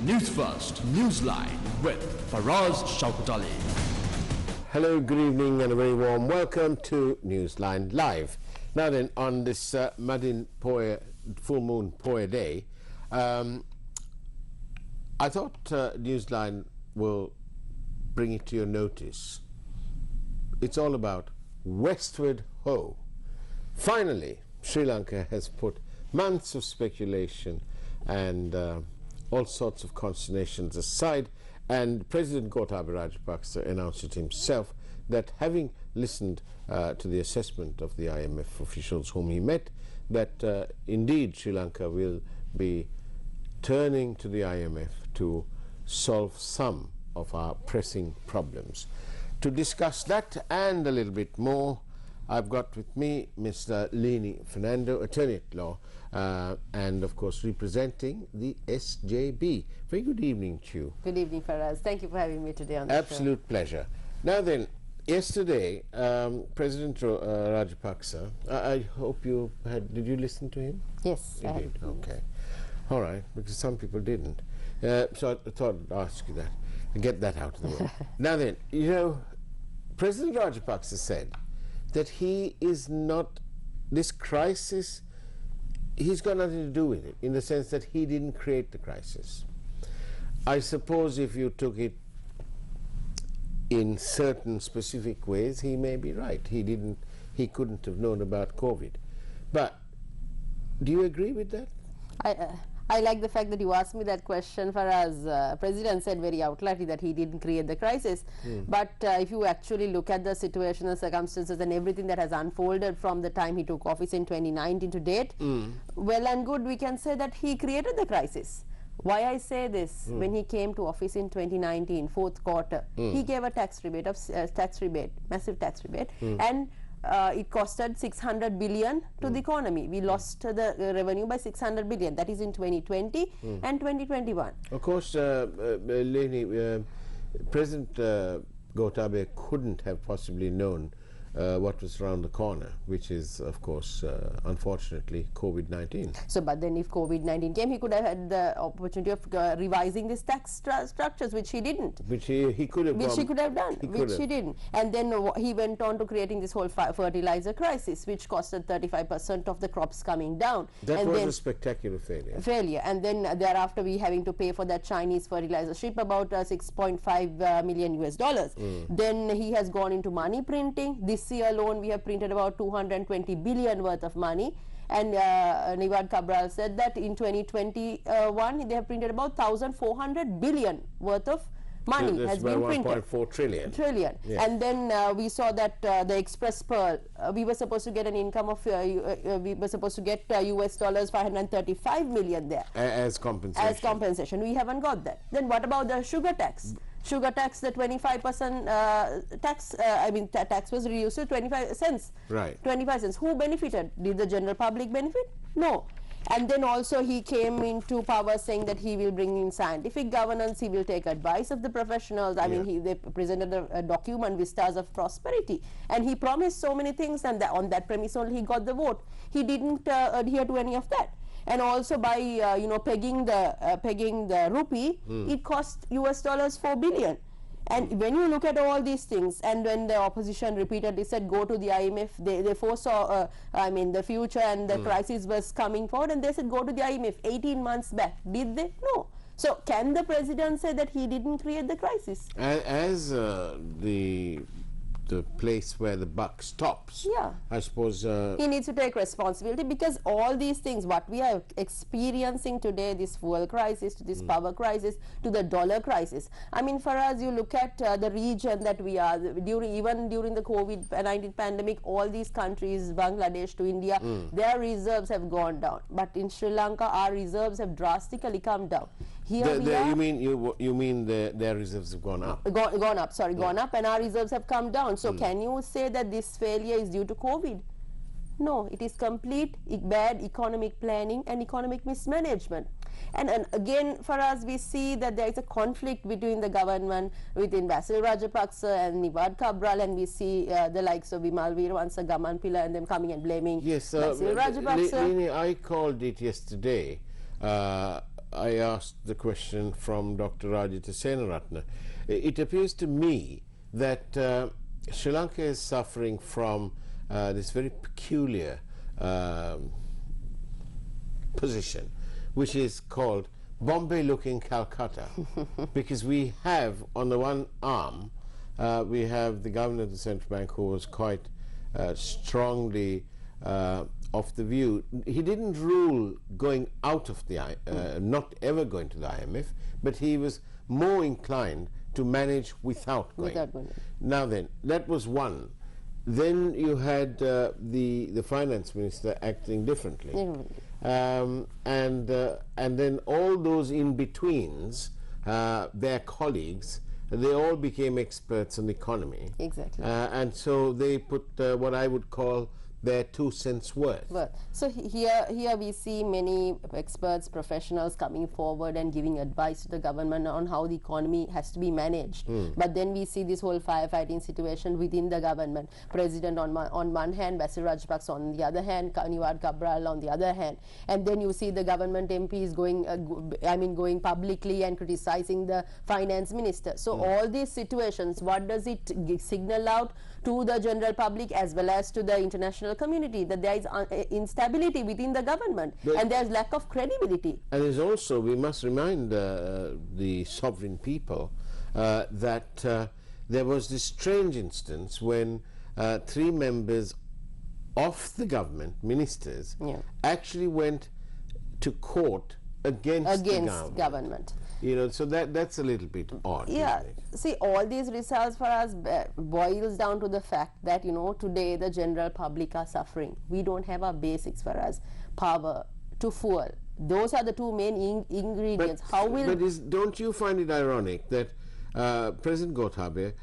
Newsfirst, Newsline with Faraz Shaukat Ali. Hello, good evening and a very warm welcome to Newsline Live. Now then, on this Madin Poya, full moon Poya day, I thought Newsline will bring it to your notice. It's all about Westward Ho. Finally, Sri Lanka has put months of speculation and all sorts of consternations aside, and President Gotabaya Rajapaksa announced it himself that, having listened to the assessment of the IMF officials whom he met, that indeed Sri Lanka will be turning to the IMF to solve some of our pressing problems. To discuss that and a little bit more, I've got with me Mr. Lihini Fernando, Att-at-Law, and of course representing the SJB. Very good evening to you. Good evening, Faraz. Thank you for having me today on the show. Absolute pleasure. Now then, yesterday, President Rajapaksa, I hope you had, did you listen to him? Yes, You I did, have. okay. All right, because some people didn't. So I thought I'd ask you that, and get that out of the way. Now then, you know, President Rajapaksa said that he is not, this crisis, he's got nothing to do with it, in the sense that he didn't create the crisis. I suppose if you took it in certain specific ways, he may be right. He couldn't have known about COVID. But do you agree with that? I like the fact that you asked me that question, Faraz. President said very outlightly that he didn't create the crisis. But if you actually look at the situational circumstances and everything that has unfolded from the time he took office in 2019 to date, well and good, we can say that he created the crisis. Why I say this, when he came to office in 2019, fourth quarter, he gave a tax rebate, massive tax rebate, and it costed 600 billion to the economy. We lost the revenue by 600 billion. That is in 2020 and 2021. Of course, Lihini, President Gotabaya couldn't have possibly known what was around the corner, which is, of course, unfortunately, COVID-19. So, but then if COVID-19 came, he could have had the opportunity of revising these tax structures, which he didn't. Which he could have Which he could have done, which he didn't. And then he went on to creating this whole fertilizer crisis, which costed 35% of the crops coming down. That and was then a spectacular failure. And then thereafter we having to pay for that Chinese fertilizer ship about $6.5 million US. Then he has gone into money printing. This year alone we have printed about 220 billion worth of money, and Nivad Cabral said that in 2021 they have printed about 1,400 billion worth of money. So has been printed. 1.4 trillion. Yes. And then we saw that the Express Pearl, we were supposed to get an income of we were supposed to get US dollars 535 million there As compensation. As compensation. We haven't got that. Then what about the sugar tax? Sugar tax, the 25% tax, tax was reduced to 25 cents. Right. 25 cents. Who benefited? Did the general public benefit? No. And then also he came into power saying that he will bring in scientific governance, he will take advice of the professionals. They presented a document, Vistas of Prosperity, and he promised so many things, and on that premise only he got the vote. He didn't adhere to any of that. And also by pegging the rupee, it cost US dollars 4 billion. And when you look at all these things, and when the opposition repeatedly said go to the IMF, they foresaw the future and the crisis was coming forward, and they said go to the IMF 18 months back. Did they? No. So can the president say that he didn't create the crisis? As the place where the buck stops, I suppose he needs to take responsibility, because all these things what we are experiencing today, this fuel crisis, to this power crisis, to the dollar crisis, I mean, for us, you look at the region that we are even during the COVID-19 pandemic, all these countries, Bangladesh to India, their reserves have gone down, but in Sri Lanka our reserves have drastically come down. Here you mean their reserves have gone up? Gone up, and our reserves have come down. So can you say that this failure is due to COVID? No, it is complete bad economic planning and economic mismanagement. And again, for us, we see that there is a conflict between the government, within Basil Rajapaksa and Nivad Cabral, and we see the likes of Vimal Weerarwansa, Gaman Pilla, and them coming and blaming Basil Rajapaksa. I called it yesterday I asked the question from Dr. Rajita Senaratne. It appears to me that Sri Lanka is suffering from this very peculiar position, which is called Bombay looking Calcutta, because we have on the one arm we have the governor of the central bank, who was quite strongly of the view. He didn't rule going out of the not ever going to the IMF, but he was more inclined to manage without going. Now then, that was one. Then you had the finance minister acting differently. And then all those in-betweens, their colleagues, they all became experts on the economy. Exactly. And so they put what I would call their 2 cents worth. So here we see many experts, professionals coming forward and giving advice to the government on how the economy has to be managed. But then we see this whole firefighting situation within the government. President on one hand, Basil Rajapaksa on the other hand, Kaniwad Cabral on the other hand. And then you see the government MPs going publicly and criticizing the finance minister. So all these situations, what does it signal out to the general public as well as to the international community? That there is instability within the government, and there is lack of credibility. And there's also, we must remind the sovereign people that there was this strange instance when 3 members of the government, ministers, actually went to court against the government. You know, so that's a little bit odd. Yeah, isn't it? see, all these results for us boils down to the fact that, you know, today the general public are suffering. We don't have our basics for us, power to fuel. Those are the 2 main ingredients. But don't you find it ironic that President Gotabaya,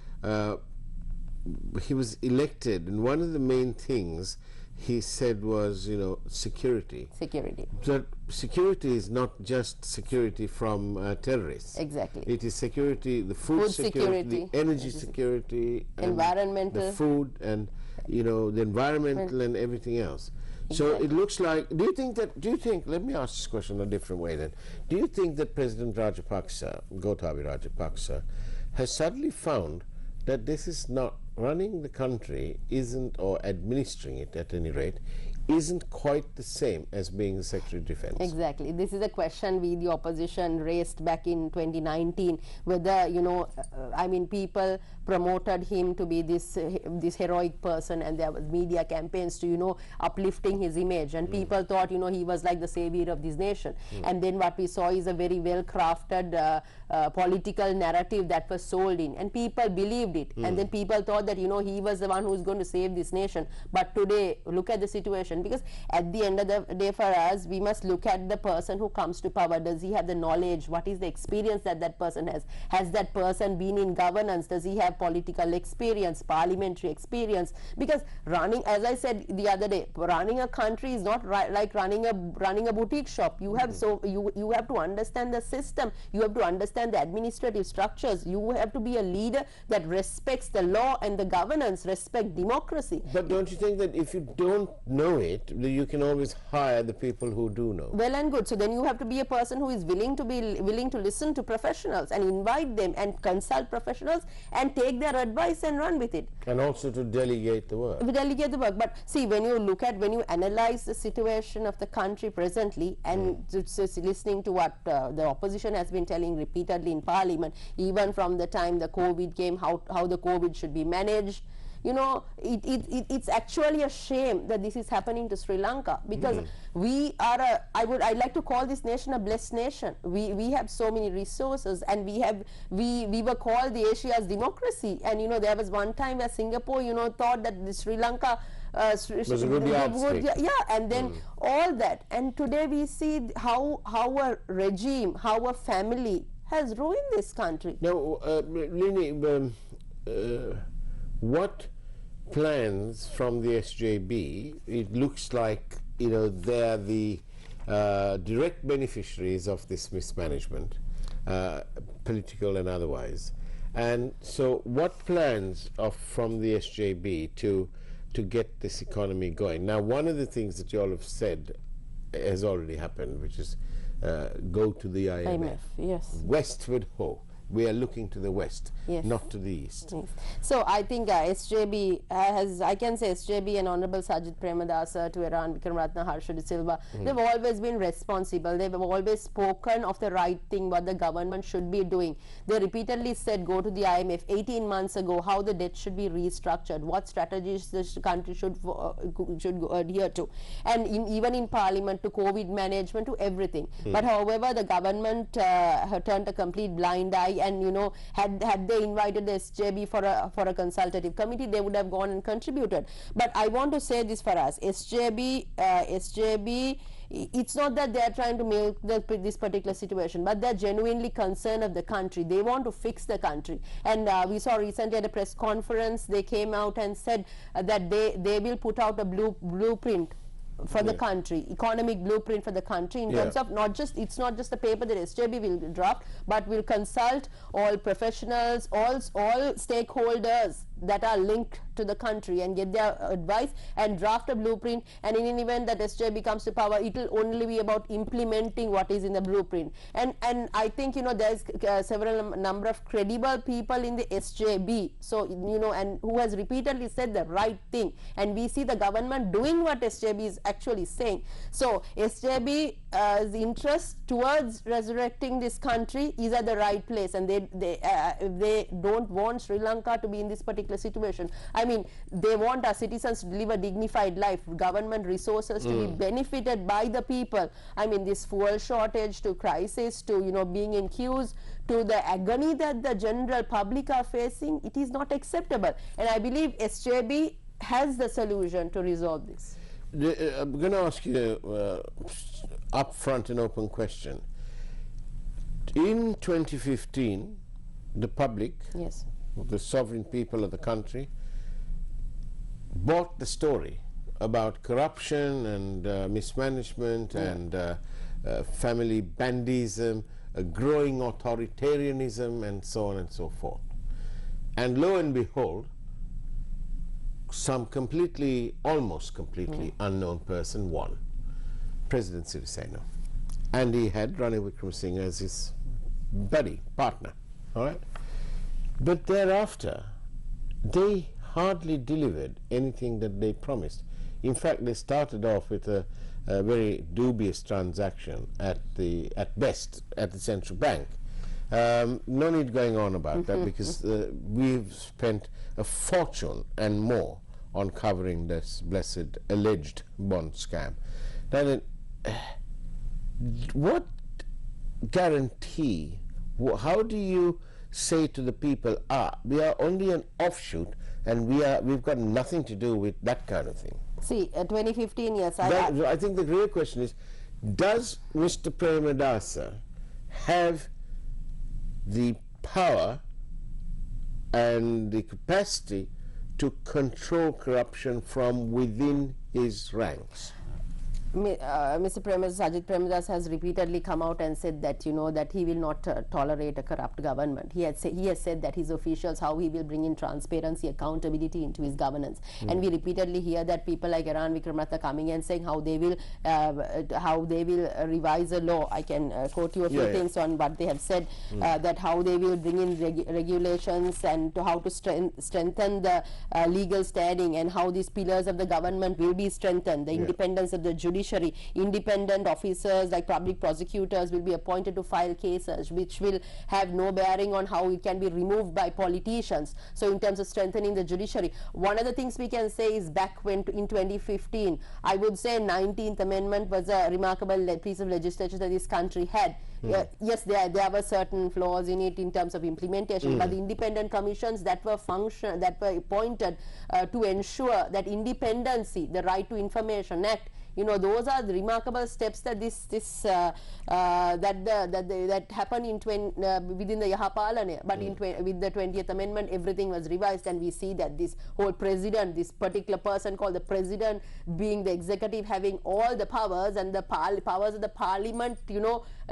he was elected, and one of the main things he said was, you know, security. But security is not just security from terrorists. Exactly. It is security, the food security, the energy security, environmental, the food, and, you know, the environmental and everything else. So it looks like, do you think, let me ask this question a different way then. Do you think that President Rajapaksa, Gotabaya Rajapaksa, has suddenly found that this is not, running the country isn't, or administering it at any rate, isn't quite the same as being the Secretary of Defense? Exactly. This is a question the opposition raised back in 2019, whether, you know, people promoted him to be this heroic person, and there was media campaigns to, you know, uplifting his image, and people thought, you know, he was like the savior of this nation. And then what we saw is a very well crafted political narrative that was sold in, and people believed it. And then people thought that, you know, he was the one who is going to save this nation. But today, look at the situation, because at the end of the day for us, we must look at the person who comes to power. Does he have the knowledge? What is the experience that person has? Has that person been in governance? Does he have political experience, parliamentary experience? Because running, as I said the other day, running a country is not like running a boutique shop. You have you have to understand the system. You have to understand the administrative structures. You have to be a leader that respects the law and the governance, respect democracy. But don't you think that if you don't know it, you can always hire the people who do know? Well and good. So then you have to be a person who is willing to listen to professionals and invite them and consult professionals and take their advice and run with it. And also to delegate the work. But see, when you analyze the situation of the country presently, and just listening to what the opposition has been telling repeatedly in Parliament, even from the time the COVID came, how the COVID should be managed, you know, it's actually a shame that this is happening to Sri Lanka, because we are I'd like to call this nation a blessed nation. We have so many resources, and we were called the Asia's democracy. And, you know, there was one time where Singapore, you know, thought that the Sri Lanka was a good yardstick. And then all that, and today we see how a regime, how a family has ruined this country. Now, Lihini, what plans from the SJB? It looks like, you know, they're the direct beneficiaries of this mismanagement, political and otherwise. And so what plans from the SJB to get this economy going? Now, one of the things that you all have said has already happened, which is go to the IMF. Yes. Westward ho. We are looking to the west, Yes. not to the east. Yes. So I think SJB has, I can say SJB and Honorable Sajid Premadasa to Iran, Vikramatna Harsha de Silva, they've always been responsible. They've always spoken of the right thing, what the government should be doing. They repeatedly said go to the IMF 18 months ago, how the debt should be restructured, what strategies the country should adhere to, and even in Parliament to COVID management, to everything. But however, the government turned a complete blind eye, and had they invited the SJB for a consultative committee, they would have gone and contributed. But I want to say this for us, SJB, it's not that they are trying to milk this particular situation, but they are genuinely concerned of the country. They want to fix the country. And we saw recently at a press conference, they came out and said that they will put out a blueprint for the country, economic blueprint for the country, in terms of it's not just the paper that SJB will draft, but will consult all professionals, all stakeholders that are linked to the country, and get their advice and draft a blueprint. And in an event that SJB comes to power, it will only be about implementing what is in the blueprint. And I think there's several number of credible people in the SJB, so and who has repeatedly said the right thing, and we see the government doing what SJB is actually saying. So SJB's interest towards resurrecting this country is at the right place, and they don't want Sri Lanka to be in this particular situation. I mean, they want our citizens to live a dignified life, government resources to be benefited by the people. I mean, this fuel shortage to crisis to being in queues to the agony that the general public are facing, it is not acceptable. And I believe SJB has the solution to resolve this. I'm going to ask you upfront and open question. In 2015, the public, the sovereign people of the country, bought the story about corruption and mismanagement and family bandism, growing authoritarianism, and so on and so forth. And lo and behold, some almost completely unknown person won, President Sirisena. And he had Ranil Wickremesinghe as his buddy, partner, all right? But thereafter, they hardly delivered anything that they promised. In fact, they started off with a very dubious transaction at best at the central bank. No need going on about that, because we've spent a fortune and more on covering this blessed alleged bond scam. Now then, what guarantee, how do you say to the people, we are only an offshoot and we've got nothing to do with that kind of thing? See, 2015, yes. I think the real question is, does Mr. Premadasa have the power and the capacity to control corruption from within his ranks? Mr. Sajid Premadasa has repeatedly come out and said that that he will not tolerate a corrupt government. He has said that his officials, how he will bring in transparency, accountability into his governance. And we repeatedly hear that people like Iran Vikramatna coming and saying how they will revise a law. I can quote you a few things on what they have said, that how they will bring in regulations and to how to strengthen the legal standing, and how these pillars of the government will be strengthened. The independence of the judiciary, independent officers like public prosecutors will be appointed to file cases, which will have no bearing on how it can be removed by politicians. So in terms of strengthening the judiciary, one of the things we can say is back when in 2015, I would say 19th Amendment was a remarkable piece of legislation that this country had. Yes, there were certain flaws in it in terms of implementation, but the independent commissions that were appointed to ensure that independency, the Right to Information Act, those are the remarkable steps that that happened within the Yahapalana. But with the 20th Amendment, everything was revised, and we see that this whole president, this particular person called the president, being the executive, having all the powers, and the powers of the parliament,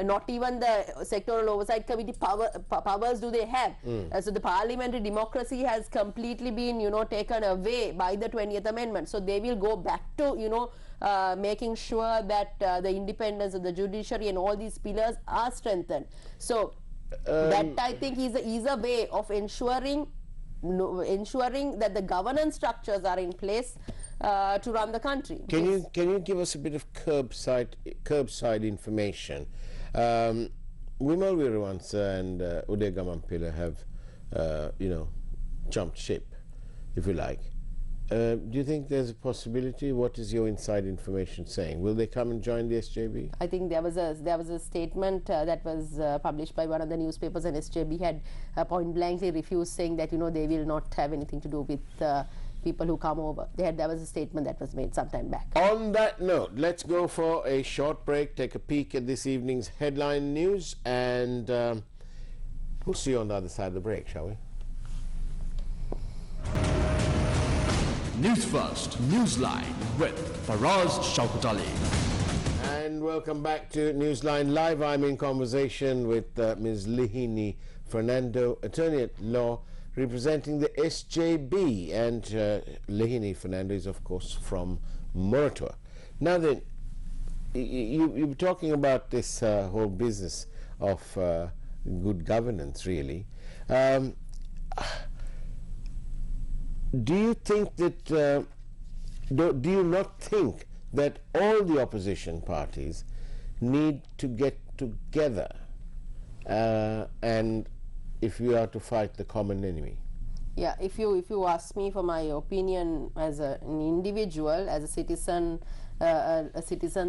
not even the sectoral oversight committee powers do they have. So the parliamentary democracy has completely been taken away by the 20th Amendment. So they will go back to making sure that the independence of the judiciary and all these pillars are strengthened. So that I think is a way of ensuring that the governance structures are in place to run the country. Can you give us a bit of curbside information? Wimal Weerawansa and Uday Gamampila have, jumped ship, if you like. Do you think there's a possibility? What is your inside information saying? Will they come and join the SJB? I think there was a statement that was published by one of the newspapers, and SJB had point blankly refused, saying that they will not have anything to do with people who come over. There was a statement that was made some time back. On that note, let's go for a short break, take a peek at this evening's headline news, and we'll see you on the other side of the break, shall we? News First, Newsline with Faraz Shaukat Ali. And welcome back to Newsline Live. I'm in conversation with Ms. Lihini Fernando, attorney at law, representing the SJB. And Lihini Fernando is, of course, from Moratuwa. Now then, you were talking about this whole business of good governance, really. Do you think that, do you not think that all the opposition parties need to get together and if we are to fight the common enemy? Yeah, if you ask me for my opinion as an individual, as a citizen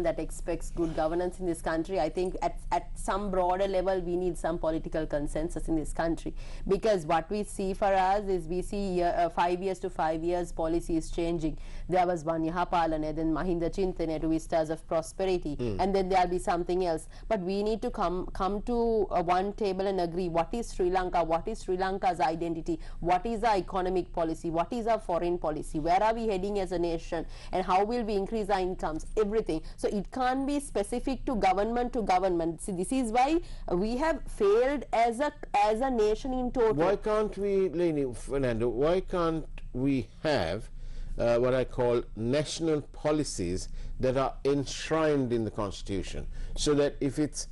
that expects good governance in this country, I think at some broader level we need some political consensus in this country, because what we see for us is we see 5 years to 5 years policy is changing. There was one Yahapalana, then Mahinda Chintane, 2 vistas of prosperity, and then there'll be something else. But we need to come to one table and agree what is Sri Lanka, what is Sri Lanka's identity, what is our economic policy, what is our foreign policy, where are we heading as a nation, and how will we increase our incomes, everything. So it can't be specific to government to government. See, this is why we have failed as a nation in total. Why can't we, Fernando, why can't we have what I call national policies that are enshrined in the Constitution, so that if it's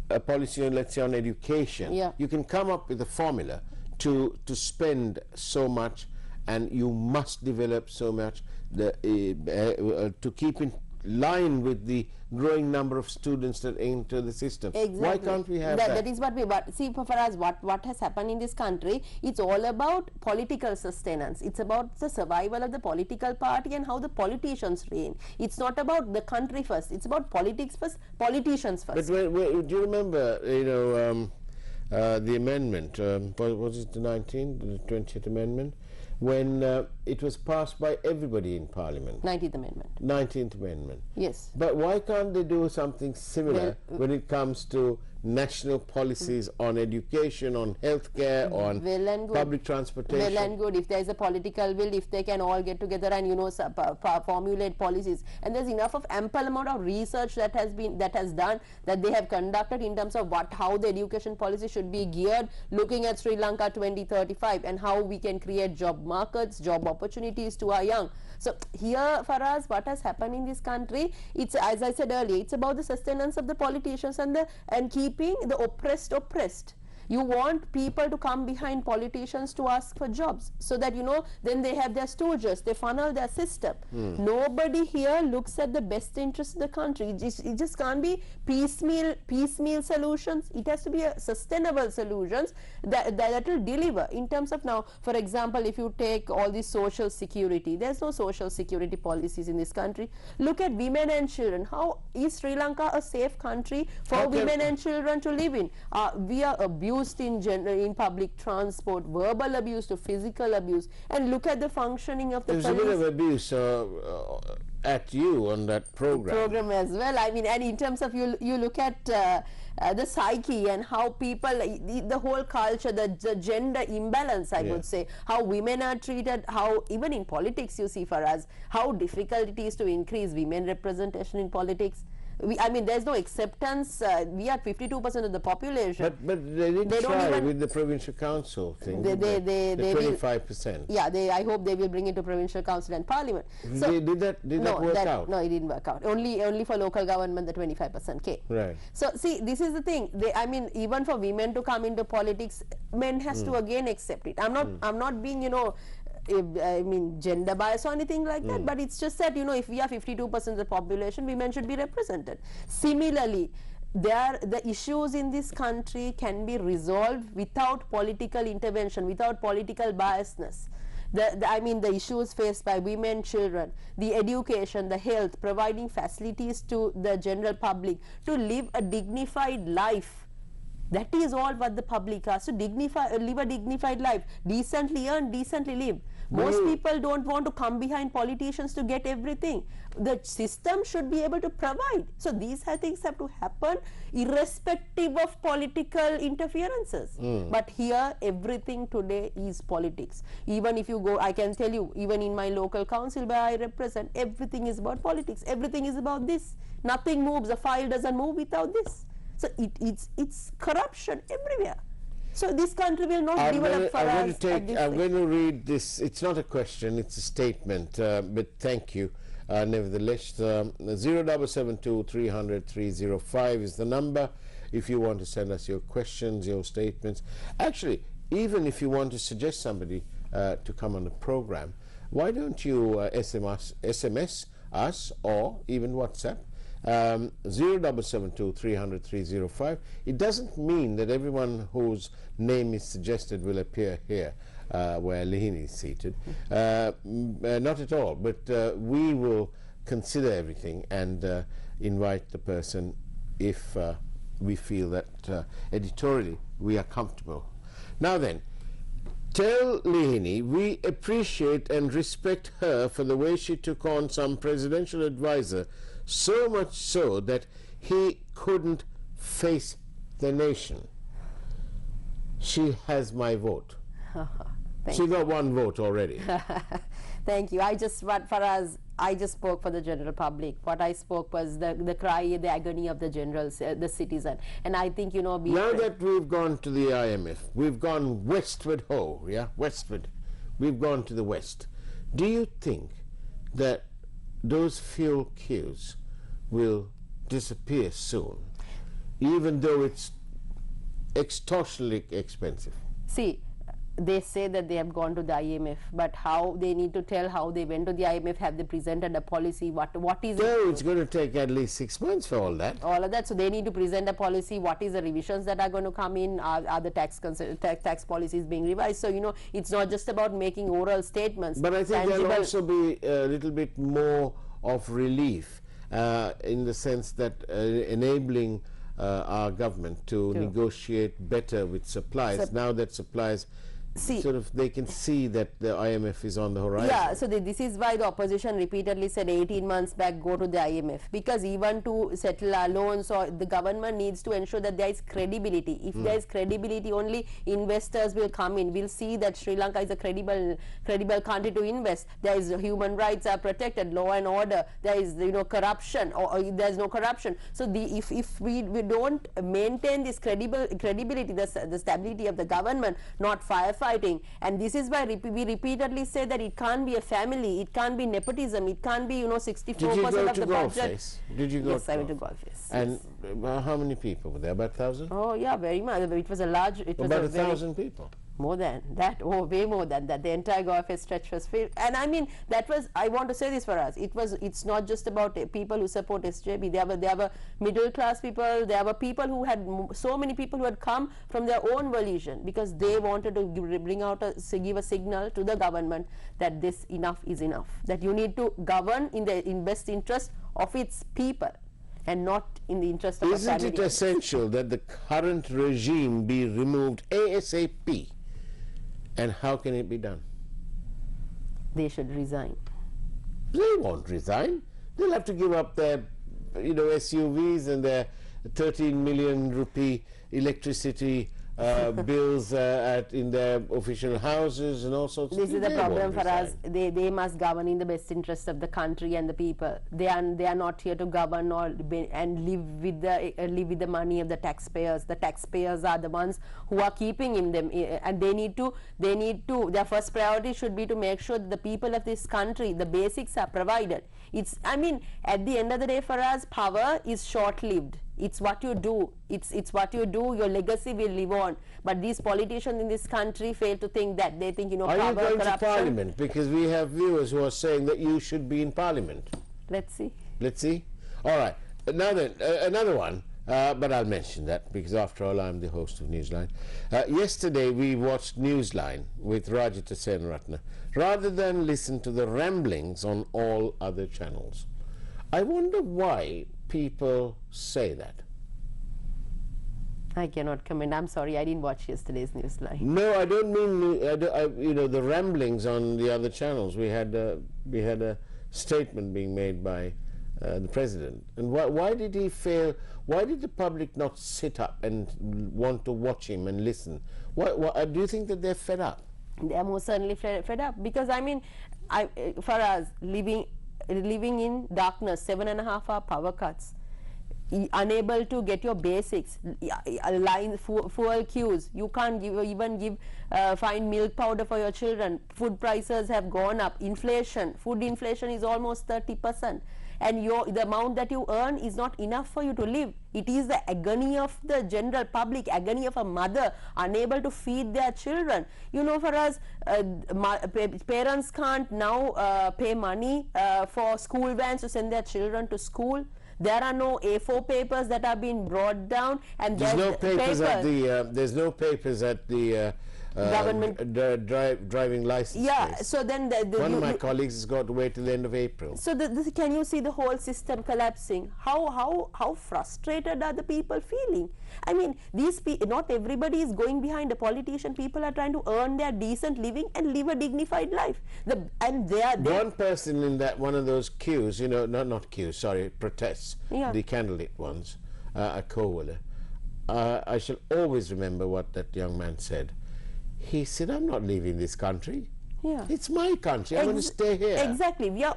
a policy, let's say on education, you can come up with a formula to spend so much, and you must develop so much to keep in line with the growing number of students that enter the system. Exactly. Why can't we have that? That is what we see. For us, what has happened in this country, it's all about political sustenance. It's about the survival of the political party and how the politicians reign. It's not about the country first. It's about politics first, politicians first. But do you remember, the amendment, was it the 20th Amendment, when it was passed by everybody in Parliament? 19th Amendment. 19th Amendment. Yes. But why can't they do something similar when it comes to national policies on education, on healthcare, on public transportation? Well and good. If there is a political will, if they can all get together and formulate policies, and there's enough of ample amount of research that they have conducted in terms of how the education policy should be geared, looking at Sri Lanka 2035 and how we can create job markets, job opportunities to our young. So here for us, what has happened in this country, it's, as I said earlier, it's about the sustenance of the politicians and keeping the oppressed oppressed. You want people to come behind politicians to ask for jobs, so that then they have their stooges, they funnel their system. Nobody here looks at the best interest of the country. It just can't be piecemeal solutions. It has to be a sustainable solutions that will deliver in terms of now. For example, if you take all this social security, there's no social security policies in this country. Look at women and children. How is Sri Lanka a safe country for women and children to live in? We are abused in public transport, verbal abuse to physical abuse, and look at the functioning of the police. There's a bit of abuse at you on that program as well. I mean, and in terms of you look at the psyche and how people, the whole culture, the gender imbalance, I would say, how women are treated, how even in politics you see for us, how difficult it is to increase women representation in politics. I mean, there's no acceptance. We are 52% of the population. But they didn't They don't try even- with the provincial council thing. They the will- 25%. Yeah, I hope they will bring it to provincial council and parliament. So Did that work out? No, it didn't work out. Only for local government the 25% came. Right. So see, this is the thing. I mean, even for women to come into politics, men has to again accept it. I'm not being, you know, I mean, gender bias or anything like that, but it's just that, you know, if we are 52% of the population, women should be represented. Similarly, the issues in this country can be resolved without political intervention, without political biasness. I mean, the issues faced by women, children, the education, the health, providing facilities to the general public to live a dignified life. That is all what the public has to live a dignified life, decently earn, decently live. Most people don't want to come behind politicians to get everything. The system should be able to provide. So these things have to happen irrespective of political interferences. But here everything today is politics. Even if you go, I can tell you, even in my local council where I represent, everything is about politics. Everything is about this. Nothing moves. The file doesn't move without this. So it's corruption everywhere. So this country will not develop for us. I'm going to read this. It's not a question, it's a statement, but thank you. Nevertheless, 0772 300 305 is the number if you want to send us your questions, your statements. Actually, even if you want to suggest somebody to come on the program, why don't you SMS us or even WhatsApp? 0772 300 305. It doesn't mean that everyone whose name is suggested will appear here where Lihini is seated. Not at all, but we will consider everything and invite the person if we feel that editorially we are comfortable. Now then, tell Lihini we appreciate and respect her for the way she took on some presidential advisor, so much so that he couldn't face the nation. She has my vote. She got one vote already. Thank you. I just spoke for the general public. What I spoke was the cry, the agony of the the citizen. And I think, you know, now that we've gone to the IMF, we've gone westward westward. We've gone to the west. Do you think that those fuel queues will disappear soon, even though it's extortionately expensive? See, they say that they have gone to the IMF, but how they need to tell how they went to the IMF. Have they presented a policy? What is no, it's going to take at least 6 months for all that. All of that. So they need to present a policy. What is the revisions that are going to come in? Are the tax policies being revised? So, you know, it's not just about making oral statements. But I think there will also be a little bit more of relief in the sense that enabling our government to negotiate better with suppliers. Now that suppliers sort of, they can see that the IMF is on the horizon. Yeah, so this is why the opposition repeatedly said 18 months back, go to the IMF, because even to settle our loans, or the government needs to ensure that there is credibility. If there is credibility, only investors will come in. We'll see that Sri Lanka is a credible country to invest. There is human rights are protected, law and order. There is, you know, corruption, or there is no corruption. So if we don't maintain this credibility, the stability of the government, not firefighting. And this is why we repeatedly say that it can't be a family, it can't be nepotism, it can't be, you know, 64% of the budget. Did you go? Yes, I went to Golf Face. And how many people were there? About 1,000? Oh yeah, very much. It was a large. It was about 1,000 people. More than that, way more than that. The entire Golf Face stretch was filled. And I mean, that was, I want to say this for us, it's not just about people who support SJB. There were middle class people, there were people who had, so many people who had come from their own volition, because they wanted to give a signal to the government that this enough is enough, that you need to govern in best interest of its people and not in the interest of a family. Isn't it essential that the current regime be removed ASAP? And how can it be done? They should resign. They won't resign. They'll have to give up their, you know, SUVs and their 13 million rupee electricity bills in their official houses and all sorts of things. This is the problem for us. They must govern in the best interest of the country and the people. They are not here to govern and live with the money of the taxpayers. The taxpayers are the ones who are keeping in them, and they need to. Their first priority should be to make sure that the people of this country, the basics are provided. I mean, at the end of the day, for us, power is short-lived. It's what you do. It's what you do. Your legacy will live on. But these politicians in this country fail to think that. They think, power, power, corruption. Are you going to Parliament? Because we have viewers who are saying that you should be in Parliament. Let's see. Let's see. All right. Now then, another one. But I'll mention that because, after all, I'm the host of Newsline. Yesterday, we watched Newsline with Rajita Senratna rather than listen to the ramblings on all other channels. I wonder why people say that. I cannot comment. I'm sorry, I didn't watch yesterday's Newsline. No, I don't mean the ramblings on the other channels. We had a statement being made by the president, and why did he fail? Why did the public not sit up and want to watch him and listen? Do you think that they're fed up? They are most certainly fed up, because I mean, for us, living in darkness, 7.5-hour power cuts, unable to get your basics, fuel queues, you can't find milk powder for your children, food prices have gone up, food inflation is almost 30%. And the amount that you earn is not enough for you to live. It is the agony of the general public, agony of a mother unable to feed their children. For us, parents can't now pay money for school vans to send their children to school. There are no A4 papers that are being brought down, and there's no papers at the government driving license. Yeah, place. so then one of my colleagues has got to wait till the end of April. So can you see the whole system collapsing? How frustrated are the people feeling? I mean, not everybody is going behind a politician. People are trying to earn their decent living and live a dignified life. One person in one of those queues, not queues, sorry, protests, the candidate ones, a co-winner. I shall always remember what that young man said. He said, "I'm not leaving this country. Yeah. It's my country. I'm going to stay here." Exactly. We are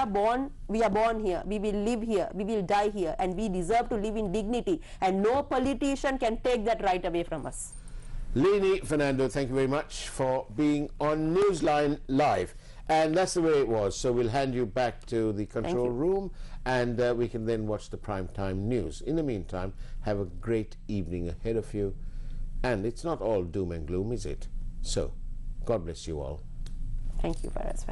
born here. We will live here. We will die here, and we deserve to live in dignity. And no politician can take that right away from us. Lihini, Fernando, thank you very much for being on Newsline Live. And that's the way it was. So we'll hand you back to the control room, and we can then watch the primetime news. In the meantime, have a great evening ahead of you. And it's not all doom and gloom, is it? So, God bless you all. Thank you for us.